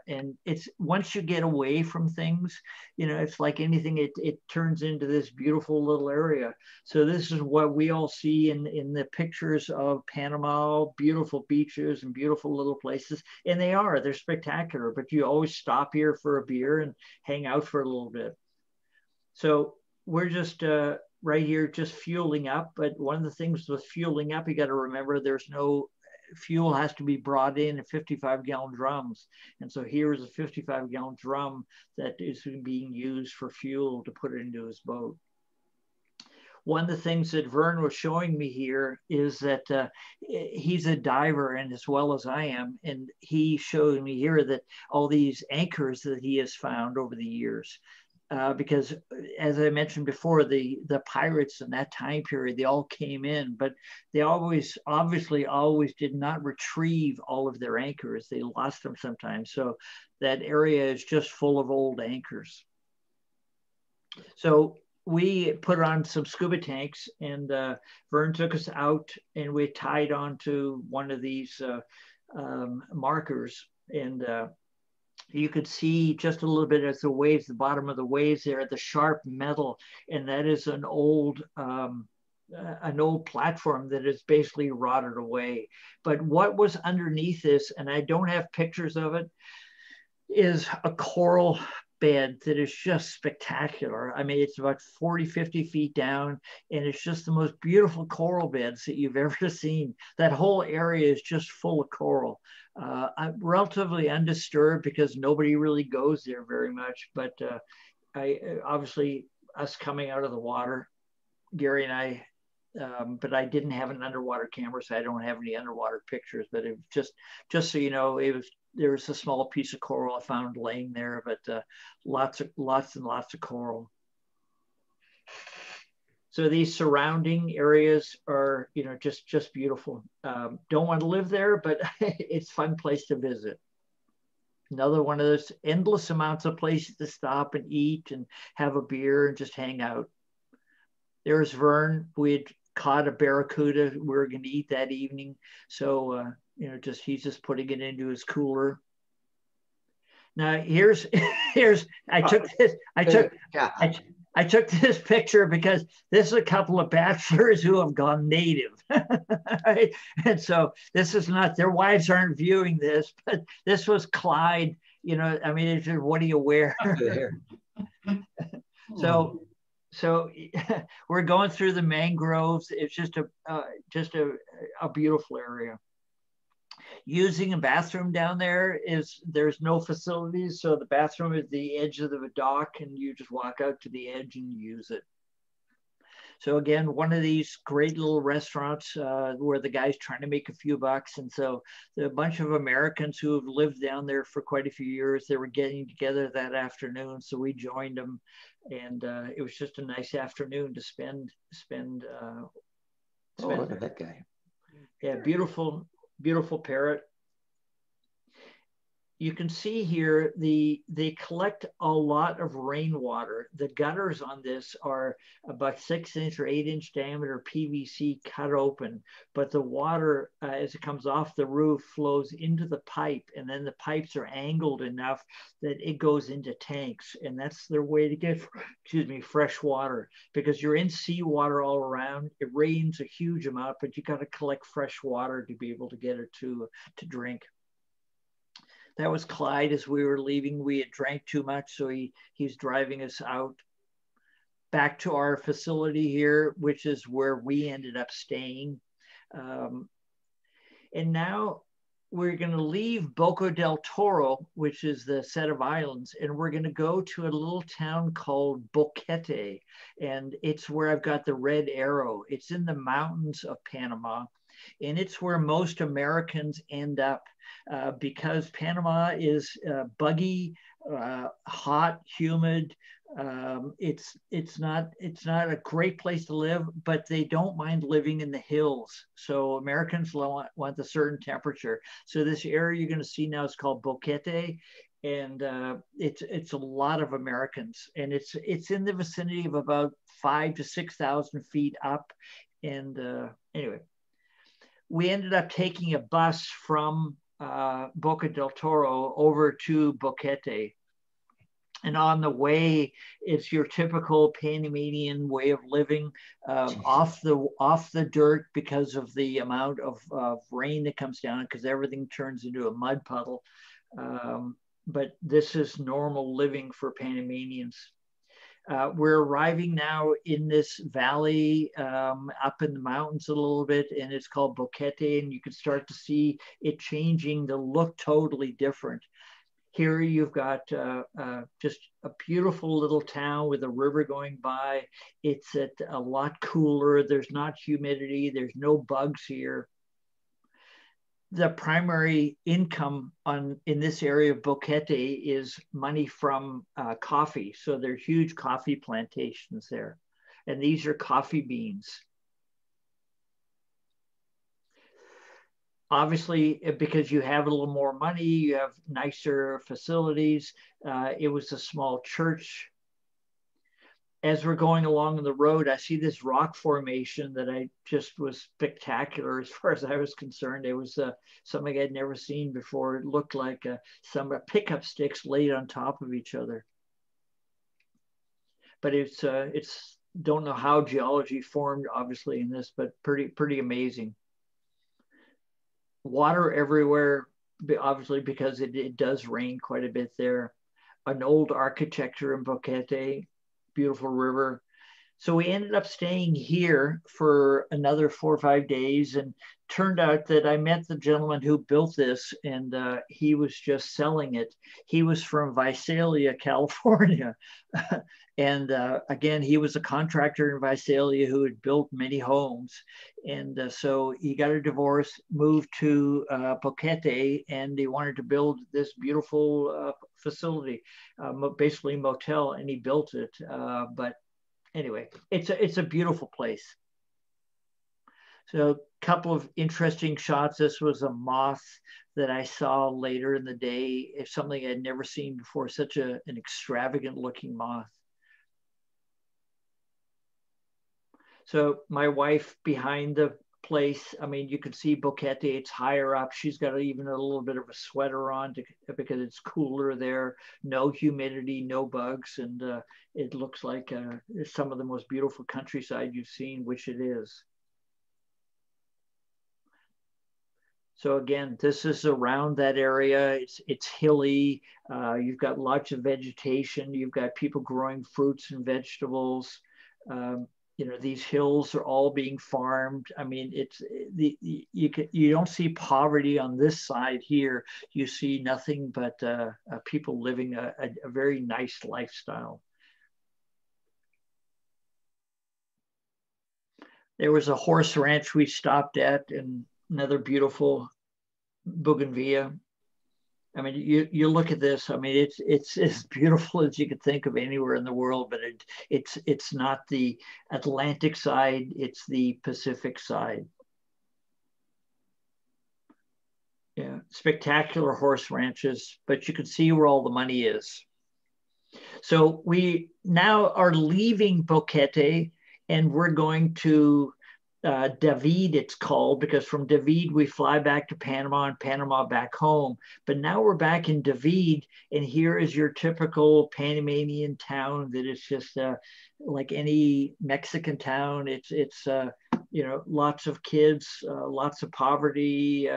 And it's, once you get away from things, it's like anything, it turns into this beautiful little area. So this is what we all see in the pictures of Panama, beautiful beaches and beautiful little places. And they're spectacular, but you always stop here for a beer and hang out for a little bit. So we're just, right here, just fueling up. But one of the things with fueling up, you got to remember there's no fuel, has to be brought in 55-gallon drums. And so here's a 55-gallon drum that is being used for fuel to put it into his boat. One of the things that Vern was showing me here is that he's a diver, and as well as I am, and he showed me here that all these anchors that he has found over the years. Because as I mentioned before, the pirates in that time period, they all came in, but they obviously always did not retrieve all of their anchors. They lost them sometimes. So that area is just full of old anchors. So we put on some scuba tanks, and Vern took us out and we tied onto one of these markers, and You could see just a little bit as the waves, the bottom of the waves there, the sharp metal, and that is an old platform that is basically rotted away. But what was underneath this, and I don't have pictures of it, is a coral bed that is just spectacular. I mean, it's about 40, 50 feet down, and it's just the most beautiful coral beds that you've ever seen. That whole area is just full of coral. I'm relatively undisturbed because nobody really goes there very much, but obviously us coming out of the water, Gary and I, but I didn't have an underwater camera, so I don't have any underwater pictures, but it just so you know, there was a small piece of coral I found laying there, but lots and lots of coral. So these surrounding areas are, you know, just beautiful. Don't want to live there, but it's a fun place to visit. Another one of those endless amounts of places to stop and eat and have a beer and just hang out. There's Vern. We had caught a barracuda we were going to eat that evening. So, you know, he's just putting it into his cooler. Now here's I took this picture because this is a couple of bachelors who have gone native. Right? And so this is not, their wives aren't viewing this, but this was Clyde, you know, I mean, it's just, what do you wear? So we're going through the mangroves. It's just a beautiful area. Using a bathroom down there there's no facilities. So the bathroom is the edge of the dock and you just walk out to the edge and use it. So again, one of these great little restaurants where the guy's trying to make a few bucks. And so there are a bunch of Americans who have lived down there for quite a few years. They were getting together that afternoon. So we joined them. And it was just a nice afternoon to spend. Oh, look at that guy. Yeah, beautiful parrot. You can see here, they collect a lot of rainwater. The gutters on this are about 6-inch or 8-inch diameter PVC cut open, but the water, as it comes off the roof, flows into the pipe, and then the pipes are angled enough that it goes into tanks, and that's their way to get, fresh water, because you're in seawater all around. It rains a huge amount, but you got to collect fresh water to be able to get it to drink. That was Clyde as we were leaving. We had drank too much, so he's driving us out back to our facility here, which is where we ended up staying. And now we're going to leave Boca del Toro, which is the set of islands, and we're going to go to a little town called Boquete. And it's where I've got the red arrow. It's in the mountains of Panama. And it's where most Americans end up because Panama is buggy, hot, humid. It's not a great place to live, but they don't mind living in the hills. So Americans want a certain temperature. So this area you're going to see now is called Boquete, and it's a lot of Americans, and it's in the vicinity of about 5,000 to 6,000 feet up. And anyway. We ended up taking a bus from Boca del Toro over to Boquete. And on the way, it's your typical Panamanian way of living, off the dirt because of the amount of rain that comes down, because everything turns into a mud puddle. But this is normal living for Panamanians. We're arriving now in this valley up in the mountains a little bit, and it's called Boquete, and you can start to see it changing to look totally different. Here you've got just a beautiful little town with a river going by. It's a lot cooler. There's not humidity. There's no bugs here. The primary income in this area of Boquete is money from coffee. So there are huge coffee plantations there. And these are coffee beans. Obviously, because you have a little more money, you have nicer facilities. It was a small church. as we're going along the road, I see this rock formation that I just was spectacular as far as I was concerned. It was something I'd never seen before. It looked like some pickup sticks laid on top of each other. But it's don't know how geology formed, obviously, in this, but pretty amazing. Water everywhere, obviously, because it does rain quite a bit there. An old architecture in Boquete, beautiful river. So we ended up staying here for another 4 or 5 days, and turned out that I met the gentleman who built this, and he was just selling it. He was from Visalia, California. And again, he was a contractor in Visalia who had built many homes. And so he got a divorce, moved to Boquete, and he wanted to build this beautiful facility, basically motel, and he built it. But anyway, it's a beautiful place. So a couple of interesting shots. This was a moth that I saw later in the day. It's something I'd never seen before, such an extravagant looking moth. So my wife behind the place, I mean, you can see Boquete, it's higher up. She's got even a little bit of a sweater on because it's cooler there. No humidity, no bugs. And it looks like some of the most beautiful countryside you've seen, which it is. So again, this is around that area. It's hilly. You've got lots of vegetation. You've got people growing fruits and vegetables. You know, these hills are all being farmed. I mean, you don't see poverty on this side here. You see nothing but people living a very nice lifestyle. There was a horse ranch we stopped at, and another beautiful bougainvillea. I mean, you look at this. I mean, it's as beautiful as you could think of anywhere in the world, but it's not the Atlantic side; it's the Pacific side. Yeah, spectacular horse ranches, but you can see where all the money is. So we now are leaving Boquete, and we're going to David, it's called, because from David we fly back to Panama, and Panama back home. But now we're back in David, and here is your typical Panamanian town that is just like any Mexican town. It's you know, lots of kids, lots of poverty,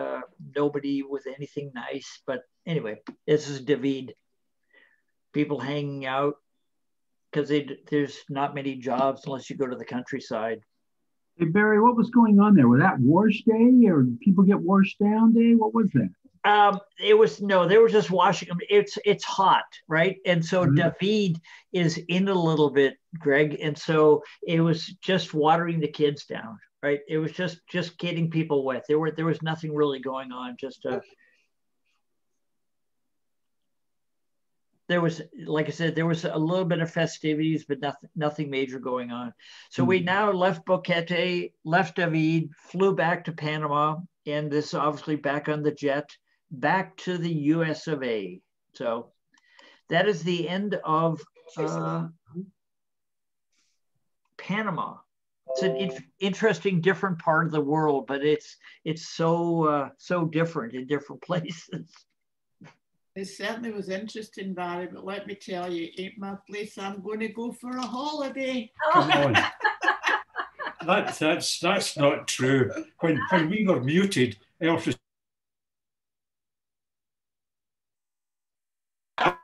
nobody with anything nice. But anyway, this is David. People hanging out because there's not many jobs unless you go to the countryside. Hey, Barry, what was going on there? Was that wash day, or did people get washed down day? What was that? It was, no, they were just washing them. It's hot, right? And so David is in a little bit, Greg. And so it was just watering the kids down, right? It was just getting people wet. There was nothing really going on. Just there was, like I said, there was a little bit of festivities, but nothing major going on. So we now left Boquete, left David, flew back to Panama, and this is obviously back on the jet, back to the US of A. So that is the end of Panama. It's an interesting, different part of the world, but it's so different in different places. It certainly was interesting, Barry, but let me tell you, it ain't my place. I'm going to go for a holiday. Come on. That's not true. When we were muted, Elfrid. Oh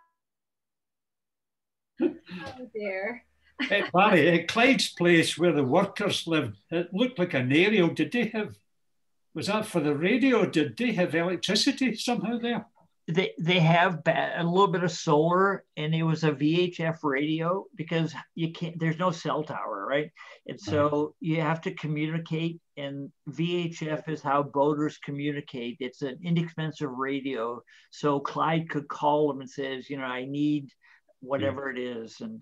dear. Barry, at Clyde's place where the workers lived, it looked like an aerial. Was that for the radio? Did they have electricity somehow there? They have a little bit of solar, and it was a VHF radio because there's no cell tower, right? And so you have to communicate, and VHF is how boaters communicate. It's an inexpensive radio. So Clyde could call them and says, you know, I need whatever it is. And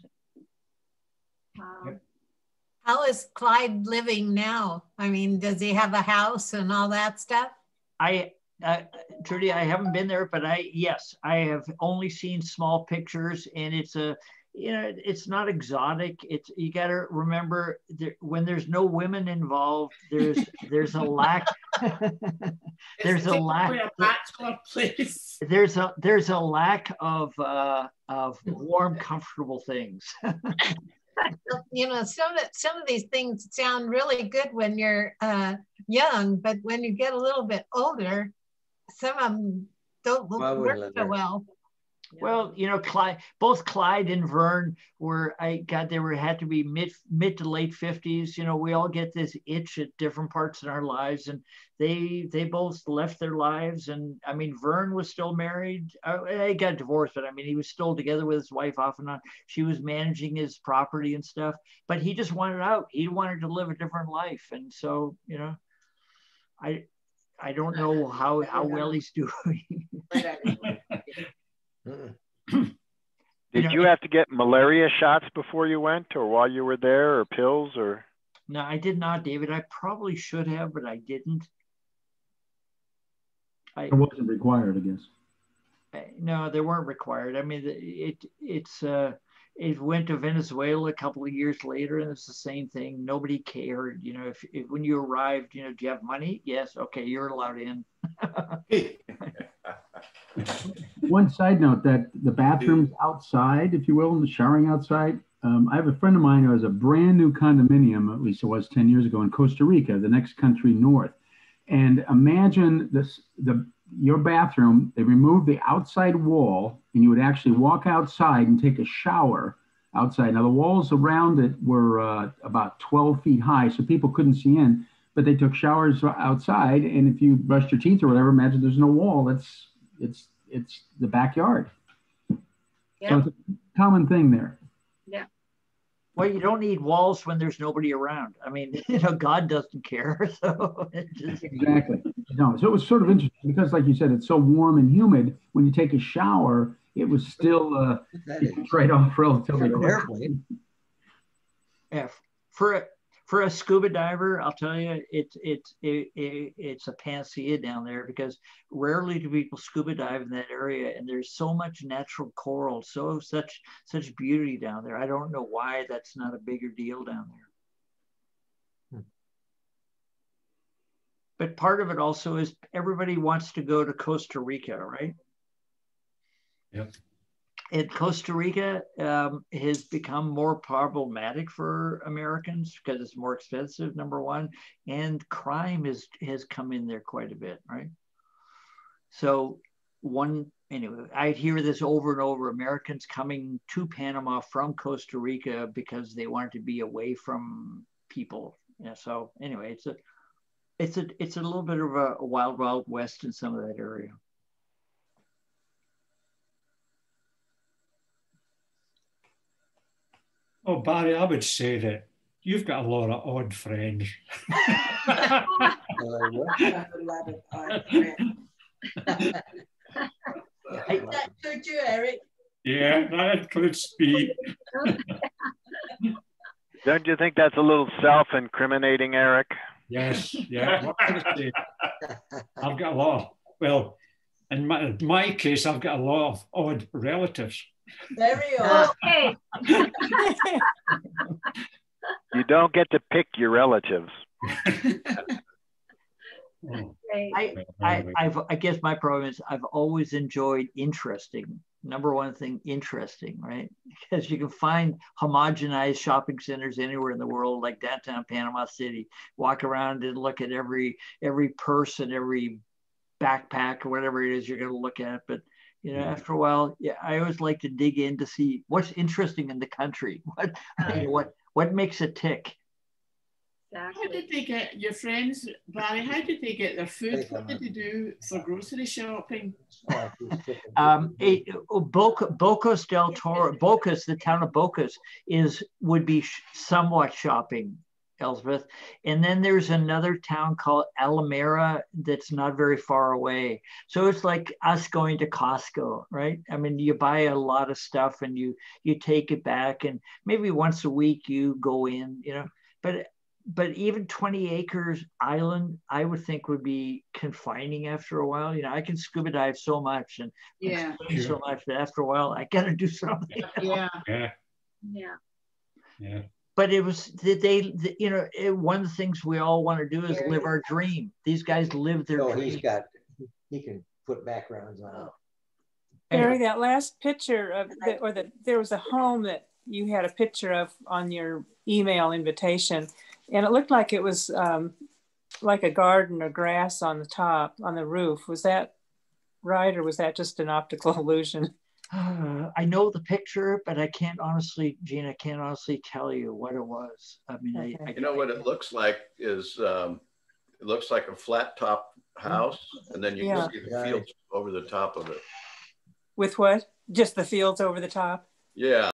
how is Clyde living now? I mean, does he have a house and all that stuff? Trudy, I haven't been there, but yes, I have only seen small pictures, and it's it's not exotic. It's, you got to remember when there's no women involved, there's a lack. there's a lack. There's a lack of warm, comfortable things. Some of these things sound really good when you're young, but when you get a little bit older, some of them don't work so well. Well, both Clyde and Vern had to be mid to late 50s. We all get this itch at different parts in our lives, and they both left their lives. And I mean, Vern was still married. He got divorced, but I mean, he was still together with his wife off and on. She was managing his property and stuff, but he just wanted out. He wanted to live a different life. And so, I don't know how well he's doing. Did you have to get malaria shots before you went, or while you were there, or pills, or? No, I did not, David. I probably should have, but I didn't. It wasn't required, I guess. No, they weren't required. I mean, it went to Venezuela a couple of years later, and it's the same thing. Nobody cared. If when you arrived, do you have money? Yes. Okay, you're allowed in. One side note, that the bathrooms outside, if you will, and the showering outside. I have a friend of mine who has a brand new condominium, at least it was 10 years ago, in Costa Rica, the next country north. And imagine your bathroom, they removed the outside wall, and you would actually walk outside and take a shower outside. Now, the walls around it were about 12 feet high, so people couldn't see in, but they took showers outside. And if you brushed your teeth or whatever, imagine there's no wall. It's the backyard. Yeah. So it's a common thing there. Yeah. Well, you don't need walls when there's nobody around. I mean, God doesn't care. So Exactly. No, so it was sort of interesting because, like you said, it's so warm and humid. When you take a shower, it was still right off relatively quickly. Yeah, for a scuba diver, I'll tell you, it's a panacea down there, because rarely do people scuba dive in that area, and there's so much natural coral, such beauty down there. I don't know why that's not a bigger deal down there. But part of it also is everybody wants to go to Costa Rica, right? Yep. And Costa Rica has become more problematic for Americans because it's more expensive, number one, and crime has come in there quite a bit, right? So anyway, I hear this over and over, Americans coming to Panama from Costa Rica because they wanted to be away from people. Yeah, so anyway, it's a little bit of a wild, wild west in some of that area. Oh, Barry, I would say that you've got a lot of odd friends. A lot of odd friends. That includes you, Eric. Yeah, that includes me. Don't you think that's a little self-incriminating, Eric? Yes, yeah. What can I say? I've got a lot of, well, in my case, I've got a lot of odd relatives. Very odd. Okay. You don't get to pick your relatives. I guess my problem is I've always enjoyed interesting. Number one thing, interesting, right? Because you can find homogenized shopping centers anywhere in the world, like downtown Panama City. Walk around and look at every purse and every backpack or whatever it is you're going to look at. But after a while, yeah, I always like to dig in to see what's interesting in the country. What makes it tick? Exactly. How did they get your friends, Barry? How did they get their food? What did they do for grocery shopping? Bocas del Toro, Bocas, the town of Bocas, would be somewhat shopping, Elspeth. And then there's another town called Alameda that's not very far away. So it's like us going to Costco, right? I mean, you buy a lot of stuff and you take it back, and maybe once a week you go in, but but even 20 acres island, I would think would be confining after a while. You know, I can scuba dive so much and Yeah, swim so much, but after a while, I got to do something. yeah, Yeah. Yeah. Yeah. But it was you know, one of the things we all want to do is live our dream. These guys live their dream. He can put backgrounds on. Barry, that last picture of there was a home that you had a picture of on your email invitation, and it looked like it was like a garden or grass on the top, on the roof. Was that right, or was that just an optical illusion? I know the picture, but I can't honestly, Gene, I can't honestly tell you what it was. I mean, okay. You know what it looks like is it looks like a flat top house, and then you can see the fields over the top of it. With what? Just the fields over the top? Yeah.